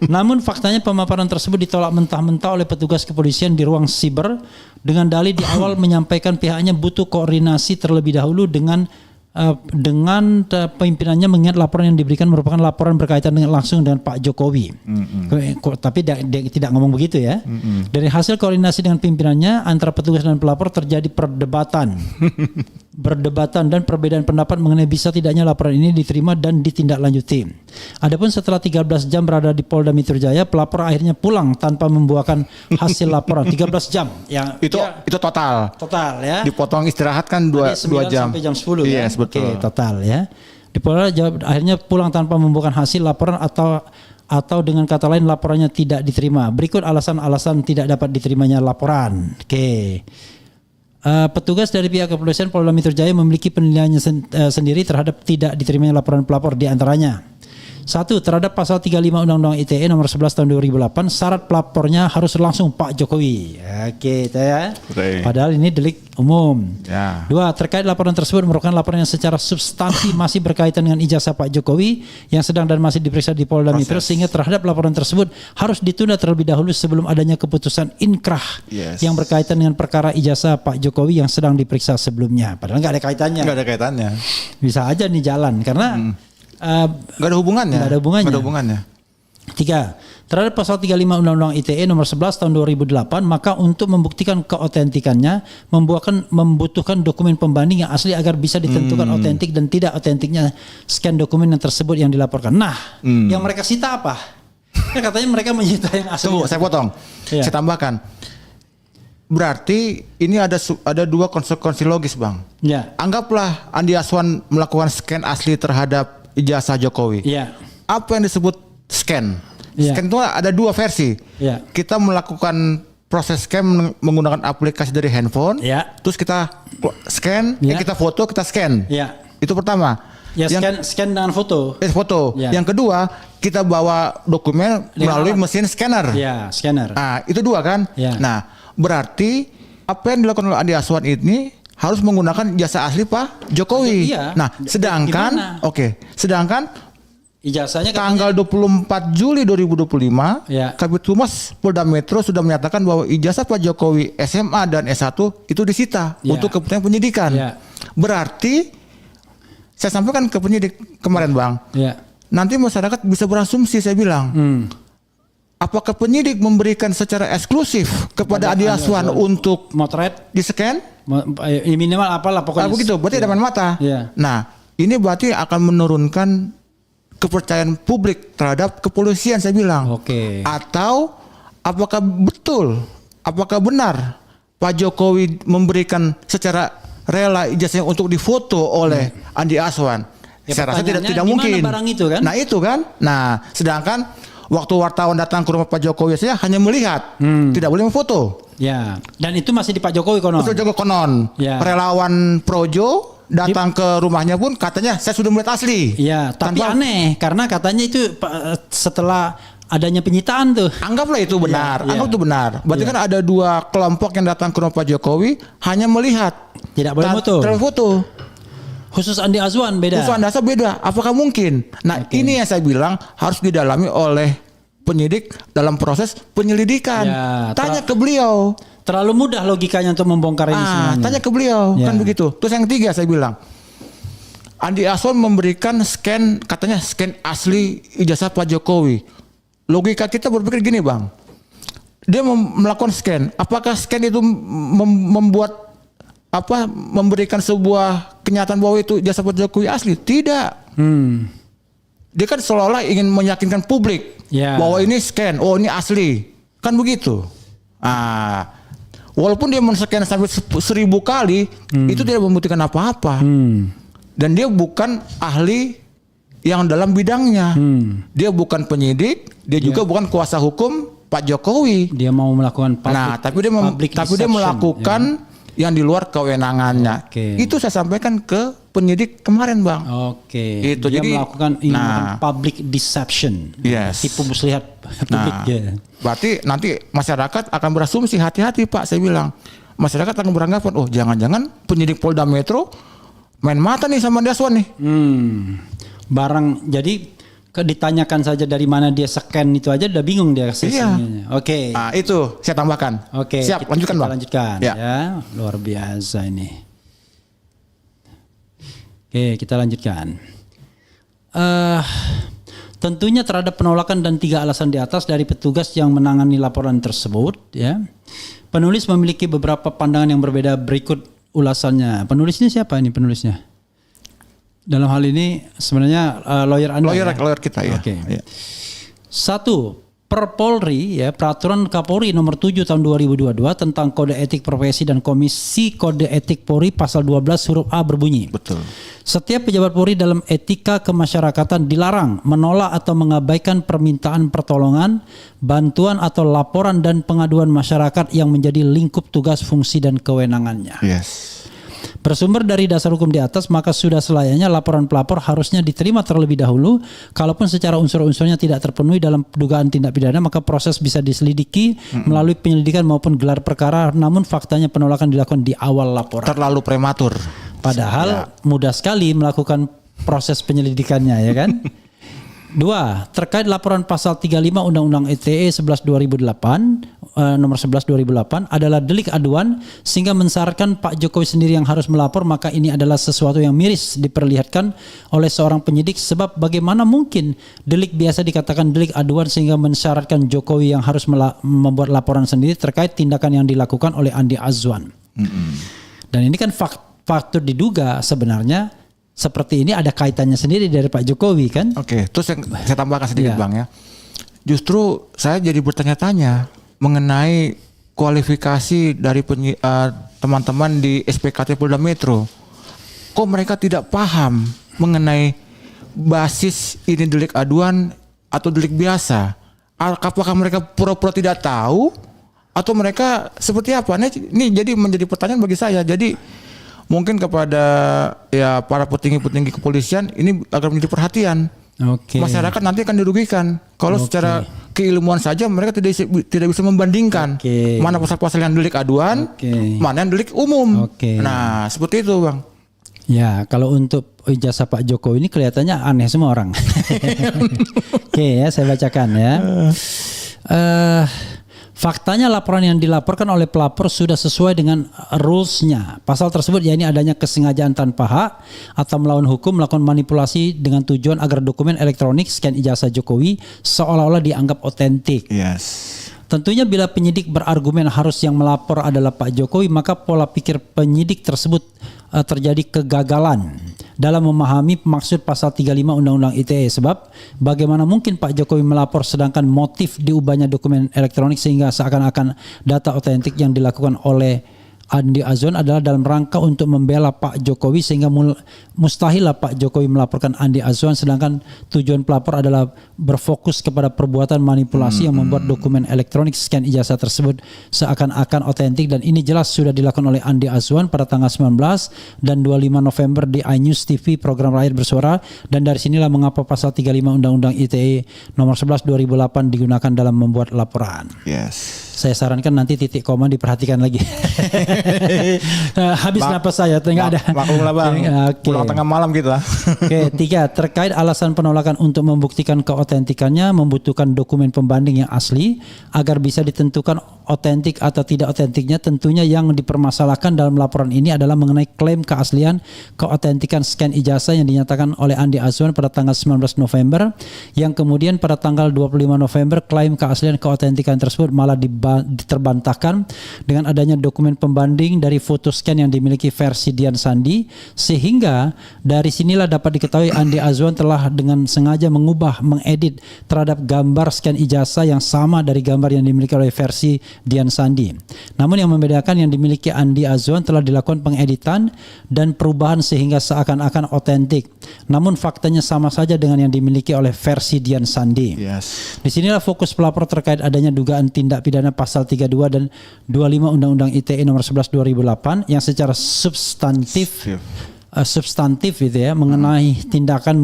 Namun faktanya pemaparan tersebut ditolak mentah-mentah oleh petugas kepolisian di ruang siber dengan dalih di awal menyampaikan pihaknya butuh koordinasi terlebih dahulu dengan pimpinannya, mengingat laporan yang diberikan merupakan laporan berkaitan langsung dengan Pak Jokowi. Tapi dia tidak ngomong begitu ya. Dari hasil koordinasi dengan pimpinannya antara petugas dan pelapor terjadi perdebatan. berdebatan dan perbedaan pendapat mengenai bisa tidaknya laporan ini diterima dan ditindaklanjuti. Adapun setelah 13 jam berada di Polda Metro Jaya, pelapor akhirnya pulang tanpa membuahkan hasil laporan. 13 jam. Ya, Itu total. Total ya. Dipotong istirahat kan 2 jam. Sampai jam 10 ya. Yes, betul. Oke, total ya. Di Polda akhirnya pulang tanpa membuahkan hasil laporan atau dengan kata lain laporannya tidak diterima. Berikut alasan-alasan tidak dapat diterimanya laporan. Oke. Petugas dari pihak kepolisian Polda Metro Jaya memiliki penilaiannya sendiri terhadap tidak diterimanya laporan pelapor, di antaranya: 1. Terhadap pasal 35 Undang-Undang ITE nomor 11 tahun 2008, syarat pelapornya harus langsung Pak Jokowi. Oke, ya. Padahal ini delik umum. Ya. 2. Terkait laporan tersebut merupakan laporan yang secara substansi masih berkaitan dengan ijazah Pak Jokowi yang sedang dan masih diperiksa di Polda Metro, sehingga terhadap laporan tersebut harus ditunda terlebih dahulu sebelum adanya keputusan inkrah yang berkaitan dengan perkara ijazah Pak Jokowi yang sedang diperiksa sebelumnya. Padahal nggak ada kaitannya. Nggak ada kaitannya. Bisa aja nih jalan karena Nggak ada hubungannya. Nggak ada hubungannya. 3. Terhadap pasal 35 Undang-Undang ITE nomor 11 tahun 2008, maka untuk membuktikan keotentikannya membutuhkan dokumen pembanding yang asli agar bisa ditentukan otentik dan tidak otentiknya scan dokumen yang tersebut yang dilaporkan. Nah, yang mereka sita apa? Ya, katanya mereka menyita yang asli. Tunggu, saya potong. Ya. Saya tambahkan. Berarti ini ada 2 konsekuensi logis, Bang. Ya. Anggaplah Andi Aswan melakukan scan asli terhadap ijazah Jokowi. Ya. Apa yang disebut scan? Ya. Scan itu ada 2 versi. Ya. Kita melakukan proses scan menggunakan aplikasi dari handphone. Ya. Terus kita scan, Ya. kita foto, kita scan. Ya. Itu pertama. Ya, scan dengan foto. Foto. Ya. Yang kedua, kita bawa dokumen melalui mesin scanner. Ya, scanner. Nah, itu 2 kan? Ya. Nah, berarti apa yang dilakukan oleh Andi Aswan ini harus menggunakan jasa asli Pak Jokowi. Iya. Nah, sedangkan sedangkan ijazahnya tanggal 24 Juli 2025, Ya. Kabid Humas Polda Metro sudah menyatakan bahwa ijazah Pak Jokowi SMA dan S1 itu disita Ya. untuk kepentingan penyidikan. Ya. Berarti saya sampaikan ke penyidik kemarin, Bang. Ya. Nanti masyarakat bisa berasumsi, saya bilang. Apakah penyidik memberikan secara eksklusif kepada Andi Aswan untuk motret di-scan? Minimal apalah pokoknya. Begitu, berarti ada main mata. Ya. Nah, ini berarti akan menurunkan kepercayaan publik terhadap kepolisian, saya bilang. Oke. Atau apakah benar Pak Jokowi memberikan secara rela ijazahnya untuk difoto oleh Andi Aswan? Ya, Saya rasa tidak pertanyaannya, mungkin. gimana barang itu kan? Nah, itu kan. Nah, sedangkan waktu wartawan datang ke rumah Pak Jokowi saya hanya melihat, tidak boleh memfoto. Ya. Dan itu masih di Pak Jokowi konon. Pak Jokowi konon. Ya. Relawan Projo datang ke rumahnya pun katanya saya sudah melihat asli. Ya, tapi aneh karena katanya itu setelah adanya penyitaan tuh. Anggaplah itu benar. Ya, Anggap ya. itu benar. Berarti Ya. kan ada 2 kelompok yang datang ke rumah Pak Jokowi hanya melihat. Tidak boleh foto. Tidak boleh foto. Khusus Andi Azwan beda. Khusus Andi Aswan beda. Apakah mungkin? Nah, ini yang saya bilang harus didalami oleh penyidik dalam proses penyelidikan. Ya, Tanya ke beliau. Terlalu mudah logikanya untuk membongkar ini semuanya. Tanya ke beliau, Ya. kan begitu. Terus yang ketiga saya bilang, Andi Aswan memberikan scan, katanya scan asli ijazah Pak Jokowi. Logika kita berpikir gini, Bang. Dia melakukan scan. Apakah scan itu memberikan sebuah kenyataan bahwa itu ijazah Pak Jokowi asli? Tidak. Dia kan seolah-olah ingin meyakinkan publik Ya. bahwa ini scan, oh ini asli. Kan begitu. Walaupun dia men-scan sampai 1000 kali, itu tidak membuktikan apa-apa. Dan dia bukan ahli yang dalam bidangnya. Dia bukan penyidik, dia juga bukan kuasa hukum Pak Jokowi. Dia mau melakukan Tapi dia melakukan yang di luar kewenangannya. Oke. Itu saya sampaikan ke penyidik kemarin, Bang. Oke. Itu Dia jadi melakukan public deception. Yes. Tipu muslihat publik. Ya. Berarti nanti masyarakat akan berasumsi, hati-hati Pak, saya bilang. Masyarakat akan beranggapan, oh jangan-jangan penyidik Polda Metro main mata nih sama Andi Aswan nih. Jadi ditanyakan saja dari mana dia scan itu aja udah bingung dia sesinya. Oke. Nah, itu saya tambahkan. Oke. Siap, lanjutkan, Bang. Lanjutkan Ya. ya. Luar biasa ini. Oke, kita lanjutkan. Tentunya terhadap penolakan dan 3 alasan di atas dari petugas yang menangani laporan tersebut, ya. Penulis memiliki beberapa pandangan yang berbeda berikut ulasannya. Penulisnya siapa ini penulisnya? Dalam hal ini sebenarnya lawyer Anda. Lawyer kita ya. Oke. Ya. 1. Perpolri ya, Peraturan Kapolri nomor 7 tahun 2022 tentang Kode Etik Profesi dan Komisi Kode Etik Polri pasal 12 huruf A berbunyi. Betul. Setiap pejabat Polri dalam etika kemasyarakatan dilarang menolak atau mengabaikan permintaan pertolongan, bantuan atau laporan dan pengaduan masyarakat yang menjadi lingkup tugas, fungsi dan kewenangannya. Yes. Bersumber dari dasar hukum di atas, maka sudah selayaknya laporan pelapor harusnya diterima terlebih dahulu. Kalaupun secara unsur-unsurnya tidak terpenuhi dalam dugaan tindak pidana, maka proses bisa diselidiki melalui penyelidikan maupun gelar perkara. Namun faktanya penolakan dilakukan di awal laporan. Terlalu prematur. Padahal mudah sekali melakukan proses penyelidikannya, ya kan? 2. Terkait laporan pasal 35 Undang-Undang ITE 11/2008 nomor 11/2008 adalah delik aduan sehingga mensyaratkan Pak Jokowi sendiri yang harus melapor, maka ini adalah sesuatu yang miris diperlihatkan oleh seorang penyidik, sebab bagaimana mungkin delik biasa dikatakan delik aduan sehingga mensyaratkan Jokowi yang harus membuat laporan sendiri terkait tindakan yang dilakukan oleh Andi Azwan. Dan ini kan faktor diduga sebenarnya seperti ini ada kaitannya sendiri dari Pak Jokowi kan? Oke, terus yang saya tambahkan sedikit Ya. Bang ya. Justru saya jadi bertanya-tanya mengenai kualifikasi dari teman-teman di SPKT Polda Metro. Kok mereka tidak paham mengenai basis ini delik aduan atau delik biasa? Apakah mereka pura-pura tidak tahu atau mereka seperti apa? Ini jadi menjadi pertanyaan bagi saya. Jadi mungkin kepada ya para petinggi-petinggi kepolisian ini agar menjadi perhatian. Oke. Masyarakat nanti akan dirugikan kalau secara keilmuan saja mereka tidak bisa membandingkan mana pasal-pasal yang delik aduan, mana yang delik umum. Nah, seperti itu, Bang. Ya, kalau untuk ijazah Pak Jokowi ini kelihatannya aneh semua orang. Oke ya, saya bacakan ya. Faktanya laporan yang dilaporkan oleh pelapor sudah sesuai dengan rules-nya. Pasal tersebut yakni adanya kesengajaan tanpa hak atau melawan hukum melakukan manipulasi dengan tujuan agar dokumen elektronik scan ijazah Jokowi seolah-olah dianggap otentik. Yes. Tentunya bila penyidik berargumen harus yang melapor adalah Pak Jokowi, maka pola pikir penyidik tersebut terjadi kegagalan dalam memahami maksud pasal 35 Undang-Undang ITE, sebab bagaimana mungkin Pak Jokowi melapor sedangkan motif diubahnya dokumen elektronik sehingga seakan-akan data otentik yang dilakukan oleh Andi Azwan adalah dalam rangka untuk membela Pak Jokowi, sehingga mustahil Pak Jokowi melaporkan Andi Azwan sedangkan tujuan pelapor adalah berfokus kepada perbuatan manipulasi yang membuat dokumen elektronik scan ijazah tersebut seakan-akan otentik, dan ini jelas sudah dilakukan oleh Andi Azwan pada tanggal 19 dan 25 November di iNews TV program Rakyat Bersuara, dan dari sinilah mengapa pasal 35 Undang-Undang ITE nomor 11 2008 digunakan dalam membuat laporan. Yes. Saya sarankan nanti titik koma diperhatikan lagi. Habis napas saya, tinggal ada. Maklumlah Bang. Pulang tengah malam kita. Oke, 3. Terkait alasan penolakan untuk membuktikan keotentikannya membutuhkan dokumen pembanding yang asli agar bisa ditentukan otentik atau tidak otentiknya. Tentunya yang dipermasalahkan dalam laporan ini adalah mengenai klaim keaslian keotentikan scan ijazah yang dinyatakan oleh Andi Azwan pada tanggal 19 November, yang kemudian pada tanggal 25 November klaim keaslian keotentikan tersebut malah terbantahkan dengan adanya dokumen pembanding dari foto scan yang dimiliki versi Dian Sandi, sehingga dari sinilah dapat diketahui Andi Azwan telah dengan sengaja mengedit terhadap gambar scan ijazah yang sama dari gambar yang dimiliki oleh versi Dian Sandi. Namun yang membedakan yang dimiliki Andi Azwan telah dilakukan pengeditan dan perubahan sehingga seakan-akan otentik. Namun faktanya sama saja dengan yang dimiliki oleh versi Dian Sandi. Yes. Di sinilah fokus pelapor terkait adanya dugaan tindak pidana pasal 32 dan 25 Undang-Undang ITE nomor 11 2008 yang secara substantif gitu ya, mengenai tindakan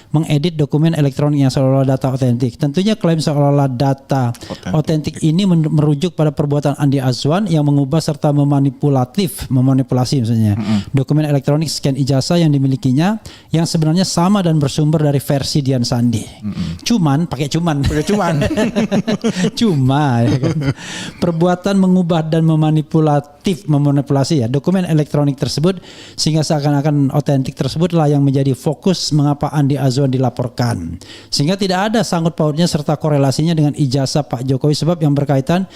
mengedit dokumen elektronik yang seolah-olah data otentik. Tentunya klaim seolah-olah data otentik ini merujuk pada perbuatan Andi Azwan yang mengubah serta memanipulasi maksudnya dokumen elektronik scan ijazah yang dimilikinya yang sebenarnya sama dan bersumber dari versi Dian Sandi. Pakai cuman. Cuma ya kan? Perbuatan mengubah dan memanipulasi ya dokumen elektronik tersebut sehingga seakan-akan otentik tersebutlah yang menjadi fokus mengapa Andi Azwan dilaporkan, sehingga tidak ada sangkut pautnya serta korelasinya dengan ijazah Pak Jokowi, sebab yang berkaitan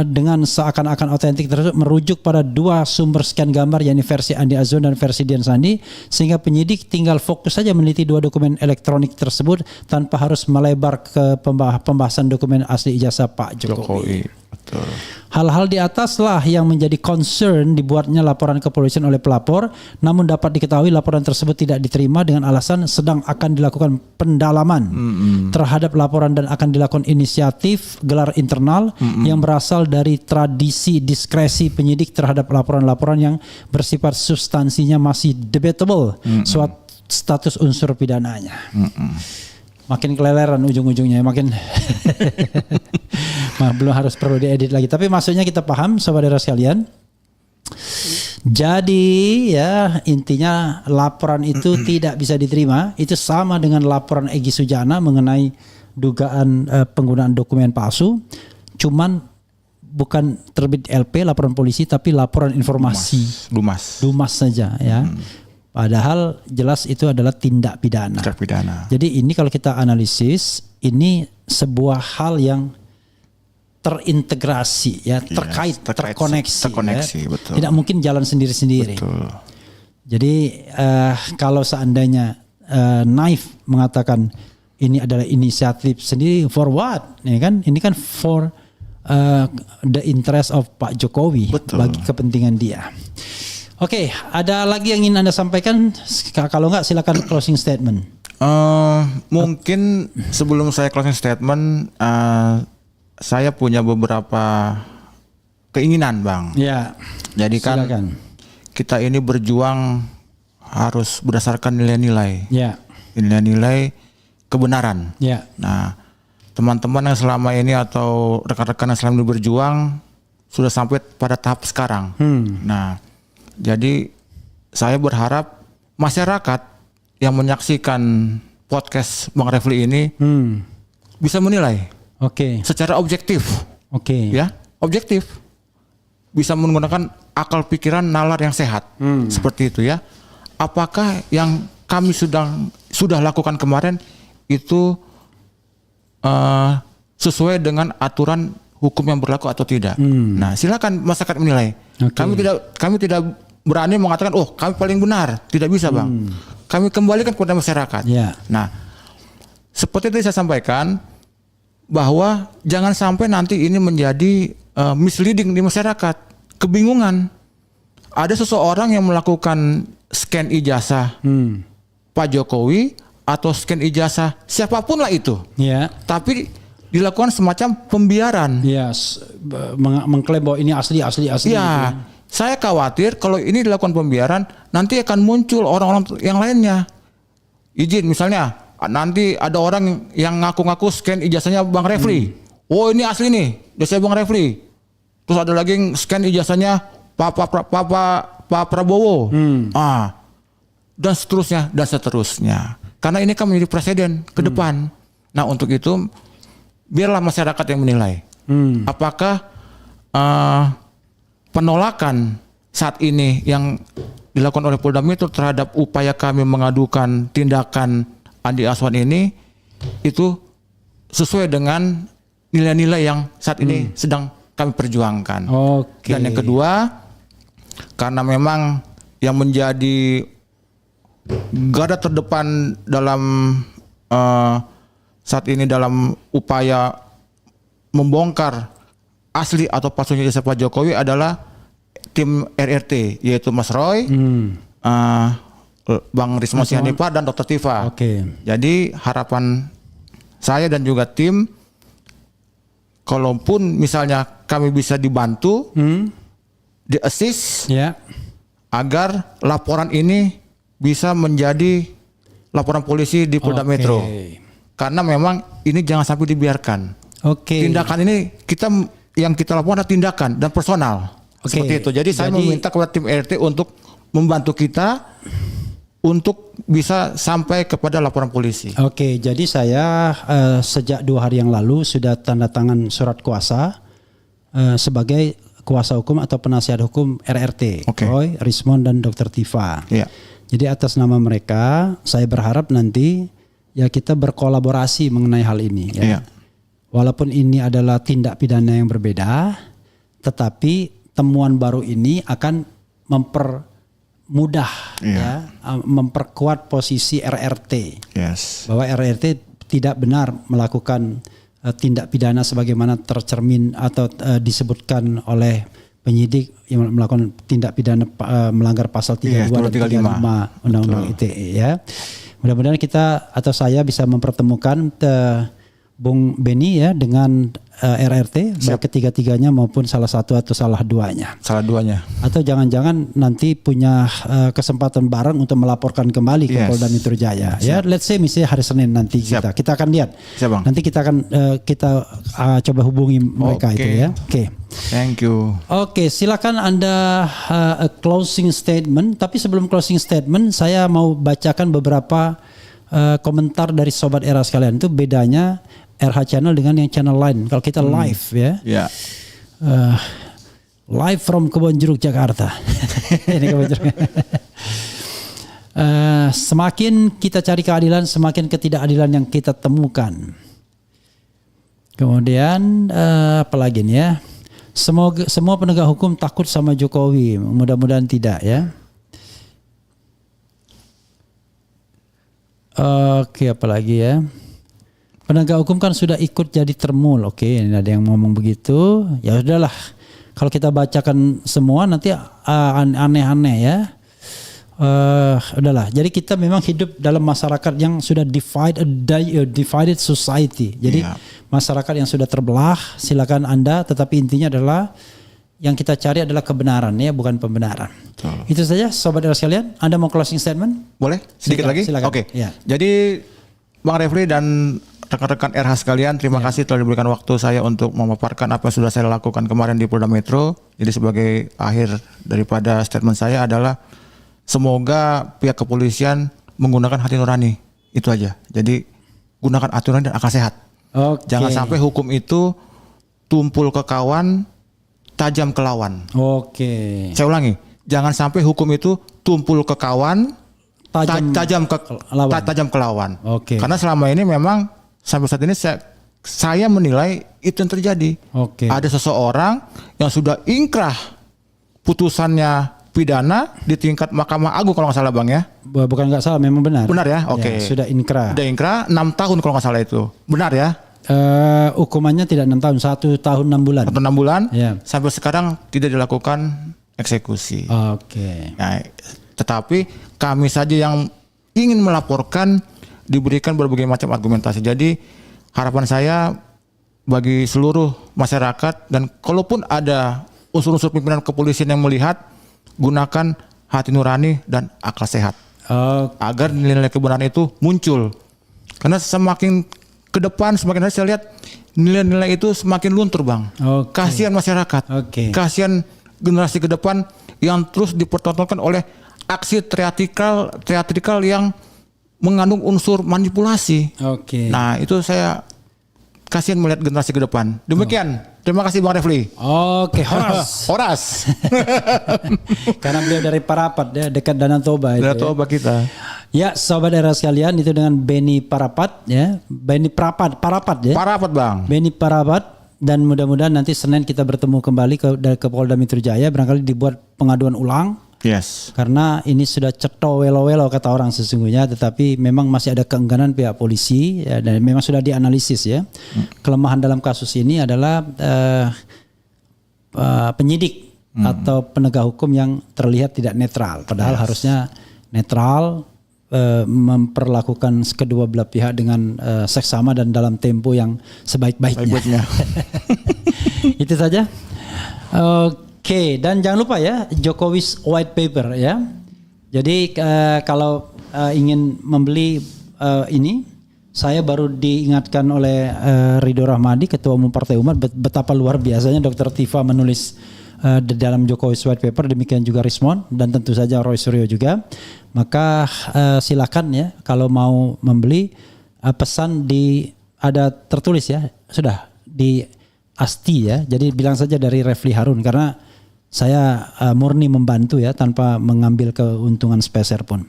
dengan seakan-akan otentik tersebut merujuk pada dua sumber scan gambar, yakni versi Andi Azwan dan versi Dian Sandi, sehingga penyidik tinggal fokus saja meneliti dua dokumen elektronik tersebut tanpa harus melebar ke pembahasan dokumen asli ijazah Pak Jokowi. Betul. Hal-hal di ataslah yang menjadi concern dibuatnya laporan kepolisian oleh pelapor, namun dapat diketahui laporan tersebut tidak diterima dengan alasan sedang akan dilakukan pendalaman terhadap laporan dan akan dilakukan inisiatif gelar internal yang berasal dari tradisi diskresi penyidik terhadap laporan-laporan yang bersifat substansinya masih debatable suatu status unsur pidananya. Makin keleleran ujung-ujungnya, makin belum harus perlu diedit lagi. Tapi maksudnya kita paham, saudara sekalian. Jadi ya intinya laporan itu tidak bisa diterima. Itu sama dengan laporan Egy Sujana mengenai dugaan penggunaan dokumen palsu. Cuman bukan terbit LP laporan polisi, tapi laporan informasi. Lumas saja ya. Padahal jelas itu adalah tindak pidana. Jadi ini kalau kita analisis, ini sebuah hal yang terintegrasi ya, terkoneksi ya. Betul. Tidak mungkin jalan sendiri-sendiri. Betul. Jadi kalau seandainya Naif mengatakan ini adalah inisiatif sendiri, for what? Ya kan? Ini kan for the interest of Pak Jokowi. Betul. Bagi kepentingan dia. Oke, ada lagi yang ingin Anda sampaikan? Kalau enggak silakan closing statement. Mungkin sebelum saya closing statement, saya punya beberapa keinginan, Bang. Ya. Jadi kan silakan. Kita ini berjuang harus berdasarkan nilai-nilai. Ya. Nilai-nilai kebenaran. Ya. Nah, teman-teman yang selama ini atau rekan-rekan yang selama ini berjuang sudah sampai pada tahap sekarang. Nah, jadi saya berharap masyarakat yang menyaksikan podcast Bang Refli ini bisa menilai secara objektif. Ya, objektif. Bisa menggunakan akal pikiran nalar yang sehat. Seperti itu ya. Apakah yang kami sudah lakukan kemarin itu sesuai dengan aturan hukum yang berlaku atau tidak? Nah, silakan masyarakat menilai. Kami tidak berani mengatakan, oh kami paling benar. Tidak bisa, Bang. Kami kembalikan kepada masyarakat. Nah, seperti tadi saya sampaikan, bahwa jangan sampai nanti ini menjadi misleading di masyarakat. Kebingungan. Ada seseorang yang melakukan scan ijazah Pak Jokowi atau scan ijazah siapapun lah itu. Tapi dilakukan semacam pembiaran. Mengklaim bahwa ini asli. Ya. Saya khawatir kalau ini dilakukan pembiaran, nanti akan muncul orang-orang yang lainnya. Izin misalnya, nanti ada orang yang ngaku-ngaku scan ijazahnya Bang Refli. Oh ini asli nih, ijazah Bang Refli. Terus ada lagi yang scan ijazahnya Pak Prabowo. Dan seterusnya. Karena ini kan menjadi presiden ke depan. Nah untuk itu, biarlah masyarakat yang menilai. Apakah penolakan saat ini yang dilakukan oleh Polda Metro terhadap upaya kami mengadukan tindakan Andi Azwan ini itu sesuai dengan nilai-nilai yang saat ini sedang kami perjuangkan. Dan yang kedua, karena memang yang menjadi garda terdepan dalam saat ini dalam upaya membongkar asli atau palsunya ijazah Pak Jokowi adalah tim RRT, yaitu Mas Roy, Bang Risma Sihanipar dan Dr. Tifa. Jadi harapan saya dan juga tim, kalaupun misalnya kami bisa dibantu, di-assist, agar laporan ini bisa menjadi laporan polisi di Polda Metro. Karena memang ini jangan sampai dibiarkan. Tindakan ini yang kita lakukan adalah tindakan dan personal. Seperti itu. Jadi saya meminta kepada tim RT untuk membantu kita untuk bisa sampai kepada laporan polisi. Jadi saya sejak 2 hari yang lalu sudah tanda tangan surat kuasa sebagai kuasa hukum atau penasihat hukum RRT, Roy, Rismon dan Dr. Tifa. Jadi atas nama mereka saya berharap nanti ya kita berkolaborasi mengenai hal ini. Walaupun ini adalah tindak pidana yang berbeda, tetapi temuan baru ini akan mempermudah ya, memperkuat posisi RRT. Yes. Bahwa RRT tidak benar melakukan tindak pidana sebagaimana tercermin atau disebutkan oleh penyidik yang melakukan tindak pidana melanggar pasal 32 dan 35 Undang-Undang ITE ya. Mudah-mudahan kita atau saya bisa mempertemukan Bung Beni ya dengan RRT baik ketiga-tiganya maupun salah satu atau salah duanya. Salah duanya. Atau jangan-jangan nanti punya kesempatan bareng untuk melaporkan kembali ke Polda Metro Jaya. Ya, let's say misalnya hari Senin nanti kita akan lihat. Siap, Bang. Nanti kita akan coba hubungi mereka itu ya. Oke. Thank you. Oke, silakan Anda closing statement. Tapi sebelum closing statement, saya mau bacakan beberapa komentar dari Sobat Era sekalian. Itu bedanya RH Channel dengan yang channel lain. Kalau kita live ya. Live from Kebonjeruk Jakarta. Ini Kebonjeruk. Semakin kita cari keadilan, semakin ketidakadilan yang kita temukan. Kemudian apalagi nih ya? Semua penegak hukum takut sama Jokowi. Mudah-mudahan tidak ya. Oke, apalagi ya? Penegak hukum kan sudah ikut jadi termul. Oke, ini ada yang ngomong begitu. Ya udahlah. Kalau kita bacakan semua nanti aneh-aneh ya. Udahlah. Jadi kita memang hidup dalam masyarakat yang sudah divided society. Jadi masyarakat yang sudah terbelah. Silakan Anda. Tetapi intinya adalah yang kita cari adalah kebenaran ya, bukan pembenaran. Itu saja, Sobat Era sekalian. Anda mau closing statement? Boleh? Sedikit lagi? Silakan. Oke. Ya. Jadi Bang Refli dan rekan-rekan RH sekalian, terima kasih telah diberikan waktu saya untuk memaparkan apa yang sudah saya lakukan kemarin di Polda Metro. Jadi sebagai akhir daripada statement saya adalah semoga pihak kepolisian menggunakan hati nurani. Itu aja. Jadi gunakan aturan dan akal sehat. Jangan sampai hukum itu tumpul ke kawan, tajam ke lawan. Saya ulangi, jangan sampai hukum itu tumpul ke kawan, tajam ke lawan. Karena selama ini memang sampai saat ini saya menilai itu yang terjadi. Ada seseorang yang sudah ingkrah putusannya pidana di tingkat Mahkamah Agung kalau nggak salah Bang ya. Bukan nggak salah, memang benar. Benar ya? Oke. Ya, sudah ingkrah. Sudah ingkrah 6 tahun kalau nggak salah itu. Benar ya? Hukumannya tidak 6 tahun, 1 tahun 6 bulan. 1 6 bulan. Ya. Sampai sekarang tidak dilakukan eksekusi. Nah, tetapi kami saja yang ingin melaporkan diberikan berbagai macam argumentasi. Jadi harapan saya bagi seluruh masyarakat dan kalaupun ada unsur-unsur pimpinan kepolisian yang melihat, gunakan hati nurani dan akal sehat agar nilai-nilai kebenaran itu muncul. Karena semakin ke depan semakin hari saya lihat nilai-nilai itu semakin luntur Bang. Kasihan masyarakat, kasihan generasi ke depan yang terus dipertontonkan oleh aksi teatrikal yang mengandung unsur manipulasi. Nah itu saya kasihan melihat generasi ke depan. Demikian. Terima kasih Bang Refli. Horas. Karena beliau dari Parapat ya, dekat Danau Toba itu. Danau Toba kita. Ya, Sobat Era sekalian, itu dengan Beni Parapat ya. Beni Parapat ya. Parapat Bang. Beni Parapat, dan mudah-mudahan nanti Senin kita bertemu kembali ke Polda Metro Jaya, barangkali dibuat pengaduan ulang. Karena ini sudah ceto welo-welo kata orang sesungguhnya, tetapi memang masih ada keengganan pihak polisi ya, dan memang sudah dianalisis ya. Kelemahan dalam kasus ini adalah penyidik atau penegak hukum yang terlihat tidak netral, padahal harusnya netral, memperlakukan kedua belah pihak dengan seksama dan dalam tempo yang sebaik-baiknya. Itu saja. Oke, dan jangan lupa ya Jokowi's White Paper ya. Jadi kalau ingin membeli ini, saya baru diingatkan oleh Ridho Rahmadi, Ketua Umum Partai Umat, betapa luar biasanya Dr. Tifa menulis di dalam Jokowi's White Paper, demikian juga Rismon dan tentu saja Roy Suryo juga. Maka silakan ya kalau mau membeli, pesan ada tertulis ya, sudah di Asti ya. Jadi bilang saja dari Refli Harun, karena saya murni membantu ya tanpa mengambil keuntungan speser pun.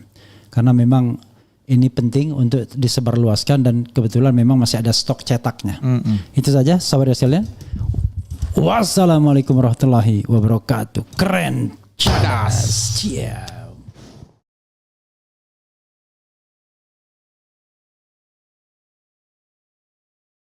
Karena memang ini penting untuk disebarluaskan dan kebetulan memang masih ada stok cetaknya. Itu saja Sobat sekalian. Wassalamualaikum warahmatullahi wabarakatuh. Keren, cerdas. Yeah.